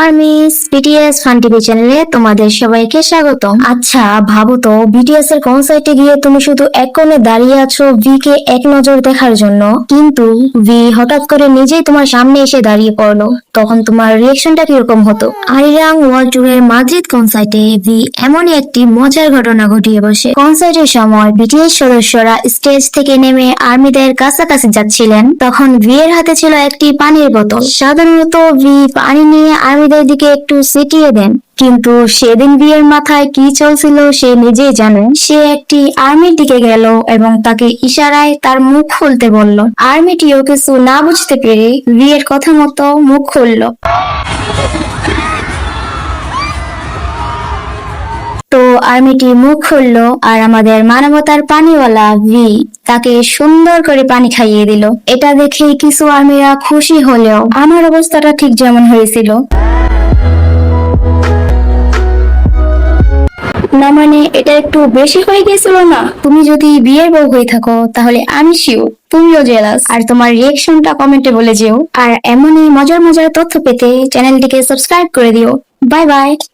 Armies BTS fun TV চ্যানেলে তোমাদের সবাইকে স্বাগতম। আচ্ছা ভাবো তো, বিটিএস এর কনসার্টে গিয়ে তুমি শুধু এক কোণে দাঁড়িয়ে আছো ভি কে এক নজর দেখার জন্য, কিন্তু ভি হঠাৎ করে নিজেই তোমার সামনে এসে দাঁড়িয়ে পড়লো, তখন তোমার রিয়েকশনটা কিরকম হতো? আরিরাং ওয়ার্ল্ড ট্যুরের মাদ্রিদ কনসার্টে ভি এমনই একটি মজার ঘটনা ঘটিয়ে বসে। কনসার্টের সময় বিটিএস সদস্যরা স্টেজ থেকে নেমে আর্মিদের কাছাকাছি যাচ্ছিলেন, তখন ভি এর হাতে ছিল একটি পানির বোতল। সাধারণত ভি পানি নিয়ে আর্মিদের দিকে একটু ছিটিয়ে দেন, কিন্তু সেদিন বিয়ের মাথায় কি চলছিল সে নিজেই জানে। সে একটি আর্মির দিকে গেল এবং তাকে ইশারায় তার মুখ খুলতে বলল। আর্মিটিও কিছু না বুঝতে পেরে বিয়ের কথা মতো মুখ খুলল। তো আর্মিটি মুখ খুললো আর আমাদের মানবতার পানিওয়ালা ভি তাকে সুন্দর করে পানি খাইয়ে দিল। এটা দেখে কিছু আর্মিরা খুশি হলেও আমার অবস্থাটা ঠিক যেমন হয়েছিল। না মানে এটা একটু বেশি হয়ে গেছিল না? তুমি যদি বিয়ের বউ হয়ে থাকো তাহলে আমি শিওর তুমিও জেলাস। আর তোমার রিয়েকশনটা কমেন্টে বলে যেও। আর এমনই মজার মজার তথ্য পেতে চ্যানেলটিকে সাবস্ক্রাইব করে দিও। Bye bye.